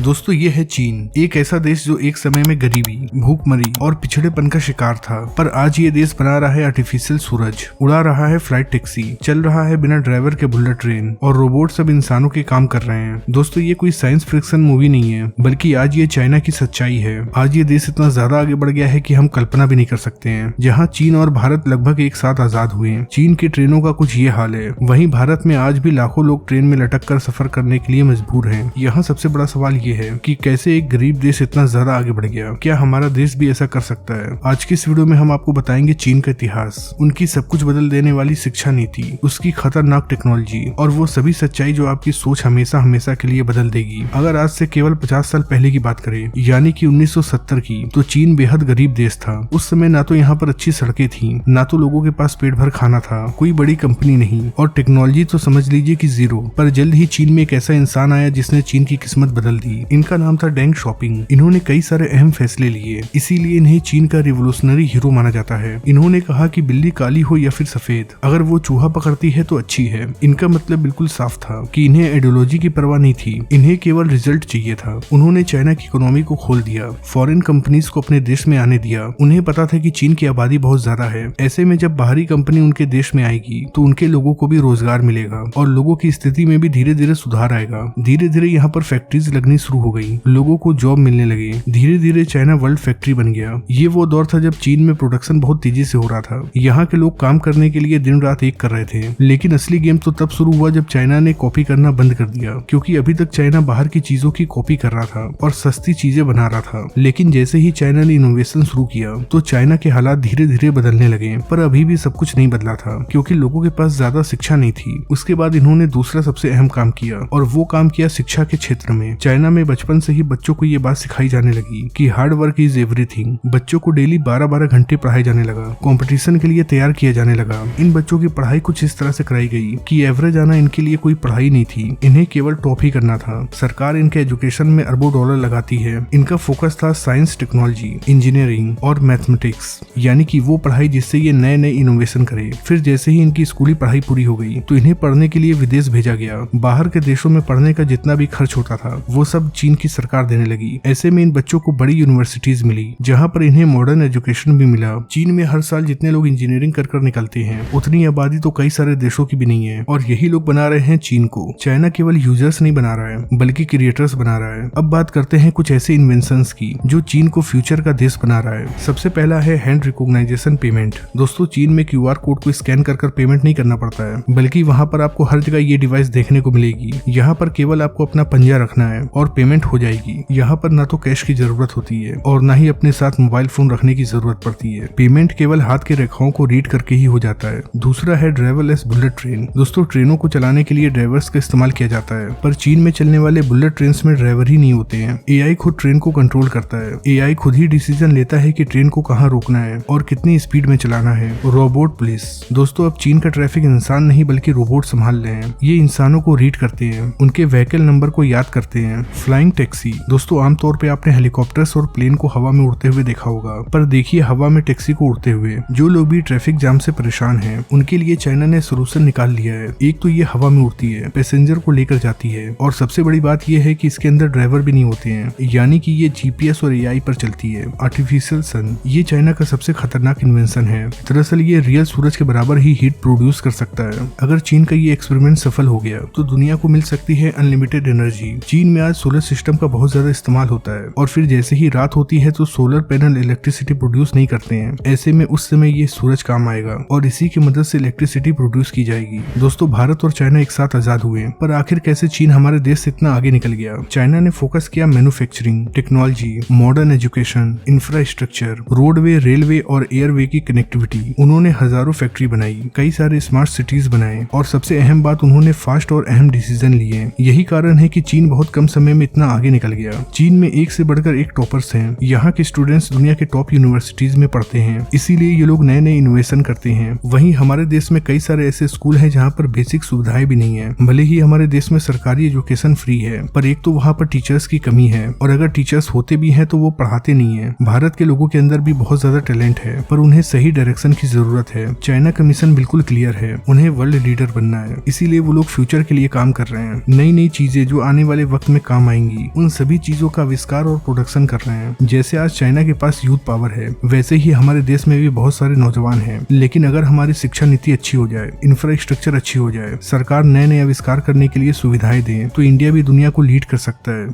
दोस्तों ये है चीन, एक ऐसा देश जो एक समय में गरीबी, भूखमरी और पिछड़ेपन का शिकार था, पर आज ये देश बना रहा है आर्टिफिशियल सूरज, उड़ा रहा है फ्लाइट टैक्सी, चल रहा है बिना ड्राइवर के बुलेट ट्रेन और रोबोट सब इंसानों के काम कर रहे हैं। दोस्तों ये कोई साइंस फिक्शन मूवी नहीं है, बल्कि आज ये चाइना की सच्चाई है। आज ये देश इतना ज्यादा आगे बढ़ गया है कि हम कल्पना भी नहीं कर सकते हैं। जहाँ चीन और भारत लगभग एक साथ आजाद हुए, चीन की ट्रेनों का कुछ ये हाल है, वहीं भारत में आज भी लाखों लोग ट्रेन में लटक कर सफर करने के लिए मजबूर हैं। यहाँ सबसे बड़ा सवाल ये है कि कैसे एक गरीब देश इतना ज्यादा आगे बढ़ गया। क्या हमारा देश भी ऐसा कर सकता है? आज की इस वीडियो में हम आपको बताएंगे चीन का इतिहास, उनकी सब कुछ बदल देने वाली शिक्षा नीति, उसकी खतरनाक टेक्नोलॉजी और वो सभी सच्चाई जो आपकी सोच हमेशा हमेशा के लिए बदल देगी। अगर आज से केवल 50 साल पहले की बात करें, यानी कि 1970 की, तो चीन बेहद गरीब देश था। उस समय ना तो यहाँ पर अच्छी सड़कें थी, ना तो लोगों के पास पेट भर खाना था, कोई बड़ी कंपनी नहीं और टेक्नोलॉजी तो समझ लीजिए कि जीरो। पर जल्द ही चीन में एक ऐसा इंसान आया जिसने चीन की किस्मत बदल दी। इनका नाम था डेंग शॉपिंग। इन्होंने कई सारे अहम फैसले लिए, इसीलिए इन्हें चीन का रिवोल्यूशनरी हीरो माना जाता है। इन्होंने कहा कि बिल्ली काली हो या फिर सफेद, अगर वो चूहा पकड़ती है तो अच्छी है। इनका मतलब बिल्कुल साफ था कि इन्हें आइडियोलॉजी की परवाह नहीं थी, इन्हें केवल रिजल्ट चाहिए था। उन्होंने चाइना की इकोनॉमी को खोल दिया, फॉरेन कंपनीज को अपने देश में आने दिया। उन्हें पता था कि चीन की आबादी बहुत ज्यादा है, ऐसे में जब बाहरी कंपनी उनके देश में आएगी तो उनके लोगों को भी रोजगार मिलेगा और लोगों की स्थिति में भी धीरे धीरे सुधार आएगा। धीरे धीरे यहाँ पर फैक्ट्रीज लगनी शुरू हो गई, लोगों को जॉब मिलने लगे। धीरे धीरे चाइना वर्ल्ड फैक्ट्री बन गया। ये वो दौर था जब चीन में प्रोडक्शन बहुत तेजी से हो रहा था। यहाँ के लोग काम करने के लिए दिन रात एक कर रहे थे। लेकिन असली गेम तो तब शुरू हुआ जब चाइना ने कॉपी करना बंद कर दिया, क्योंकि अभी तक चाइना बाहर की चीजों की कॉपी कर रहा था और सस्ती चीजें बना रहा था। लेकिन जैसे ही चाइना ने इनोवेशन शुरू किया तो चाइना के हालात धीरे धीरे बदलने लगे। पर अभी भी सब कुछ नहीं बदला था, क्योंकि लोगों के पास ज्यादा शिक्षा नहीं थी। उसके बाद इन्होंने दूसरा सबसे अहम काम किया और वो काम किया शिक्षा के क्षेत्र में। चाइना में बचपन से ही बच्चों को ये बात सिखाई जाने लगी कि हार्ड वर्क इज एवरीथिंग। बच्चों को डेली 12-12 घंटे पढ़ाए जाने लगा, कंपटीशन के लिए तैयार किया जाने लगा। इन बच्चों की पढ़ाई कुछ इस तरह से कराई गई कि एवरेज आना इनके लिए कोई पढ़ाई नहीं थी, इन्हें केवल टॉप ही करना था। सरकार इनके एजुकेशन में अरबों डॉलर लगाती है। इनका फोकस था साइंस, टेक्नोलॉजी, इंजीनियरिंग और मैथमेटिक्स, यानी कि वो पढ़ाई जिससे ये नए नए इनोवेशन करे। फिर जैसे ही इनकी स्कूली पढ़ाई पूरी हो गई तो इन्हें पढ़ने के लिए विदेश भेजा गया। बाहर के देशों में पढ़ने का जितना भी खर्च होता था वो सब चीन की सरकार देने लगी। ऐसे में इन बच्चों को बड़ी यूनिवर्सिटीज मिली, जहाँ पर इन्हें मॉडर्न एजुकेशन भी मिला। चीन में हर साल जितने लोग इंजीनियरिंग कर निकलते हैं, उतनी आबादी तो कई सारे देशों की भी नहीं है, और यही लोग बना रहे हैं चीन को। चाइना केवल यूजर्स नहीं बना रहा है, बल्कि क्रिएटर्स बना रहा है। अब बात करते हैं कुछ ऐसे इन्वेंशंस की जो चीन को फ्यूचर का देश बना रहा है। सबसे पहला है हैंड रिकॉग्नाइजेशन पेमेंट। दोस्तों चीन में QR कोड को स्कैन कर पेमेंट नहीं करना पड़ता है, बल्कि वहाँ पर आपको हर जगह ये डिवाइस देखने को मिलेगी। यहाँ पर केवल आपको अपना पंजा रखना है और पेमेंट हो जाएगी। यहाँ पर ना तो कैश की जरूरत होती है और ना ही अपने साथ मोबाइल फोन रखने की जरूरत पड़ती है। पेमेंट केवल हाथ के रेखाओं को रीड करके ही हो जाता है। दूसरा है ड्राइवरलेस बुलेट ट्रेन। दोस्तों ट्रेनों को चलाने के लिए ड्राइवर्स का इस्तेमाल किया जाता है, पर चीन में चलने वाले बुलेट ट्रेन में ड्राइवर ही नहीं होते हैं। AI खुद ट्रेन को कंट्रोल करता है। AI खुद ही डिसीजन लेता है कि ट्रेन को कहाँ रोकना है और कितनी स्पीड में चलाना है। Robot police. दोस्तों अब चीन का ट्रैफिक इंसान नहीं बल्कि रोबोट संभाल रहे हैं। ये इंसानों को रीड करते हैं, उनके व्हीकल नंबर को याद करते हैं। Flying taxi. दोस्तों आमतौर पे आपने हेलीकॉप्टर्स और प्लेन को हवा में उड़ते हुए देखा होगा, पर देखिए हवा में टैक्सी को उड़ते हुए। जो लोग भी ट्रैफिक जाम से परेशान हैं, उनके लिए चाइना ने सोल्यूशन निकाल लिया है। एक तो ये हवा में उड़ती है, पैसेंजर को लेकर जाती है, और सबसे बड़ी बात यह है कि इसके अंदर ड्राइवर भी नहीं होते हैं, यानी कि ये GPS और AI पर चलती है। Artificial sun. ये चाइना का सबसे खतरनाक इन्वेंशन है। दरअसल ये रियल सूरज के बराबर ही हीट प्रोड्यूस कर सकता है। अगर चीन का ये एक्सपेरिमेंट सफल हो गया तो दुनिया को मिल सकती है अनलिमिटेड एनर्जी। चीन में आज सोलर सिस्टम का बहुत ज्यादा इस्तेमाल होता है, और फिर जैसे ही रात होती है तो सोलर पैनल इलेक्ट्रिसिटी प्रोड्यूस नहीं करते हैं। ऐसे में उस समय ये सूरज काम आएगा और इसी की मदद से इलेक्ट्रिसिटी प्रोड्यूस की जाएगी। दोस्तों भारत और चाइना एक साथ आजाद हुए, पर आखिर कैसे चीन हमारे देश से इतना आगे निकल गया? चाइना ने फोकस किया manufacturing, technology, modern education, infrastructure, roadway, railway और एयरवे की कनेक्टिविटी। उन्होंने हजारों फैक्ट्री बनाई, कई सारे स्मार्ट सिटीज बनाए, और सबसे अहम बात उन्होंने फास्ट और अहम डिसीजन लिए। यही कारण है कि चीन बहुत कम समय में इतना आगे निकल गया। चीन में एक से बढ़कर एक टॉपर्स हैं। यहाँ के स्टूडेंट्स दुनिया के टॉप यूनिवर्सिटीज में पढ़ते हैं, इसीलिए ये लोग नए नए इनोवेशन करते हैं। वहीं हमारे देश में कई सारे ऐसे स्कूल हैं जहाँ पर बेसिक सुविधाएं भी नहीं है। भले ही हमारे देश में सरकारी एजुकेशन फ्री है, पर एक तो वहाँ पर टीचर्स की कमी है, और अगर टीचर्स होते भी हैं तो वो पढ़ाते नहीं है। भारत के लोगों के अंदर भी बहुत ज्यादा टैलेंट है, पर उन्हें सही डायरेक्शन की जरूरत है। चाइना का मिशन बिल्कुल क्लियर है, उन्हें वर्ल्ड लीडर बनना है, इसीलिए वो लोग फ्यूचर के लिए काम कर रहे हैं। नई नई चीजें जो आने वाले वक्त में काम आएंगी, उन सभी चीजों का आविष्कार और प्रोडक्शन कर रहे हैं। जैसे आज चाइना के पास यूथ पावर है, वैसे ही हमारे देश में भी बहुत सारे नौजवान हैं। लेकिन अगर हमारी शिक्षा नीति अच्छी हो जाए, इंफ्रास्ट्रक्चर अच्छी हो जाए, सरकार नए नए आविष्कार करने के लिए सुविधाएं दे, तो इंडिया भी दुनिया को लीड कर सकता है।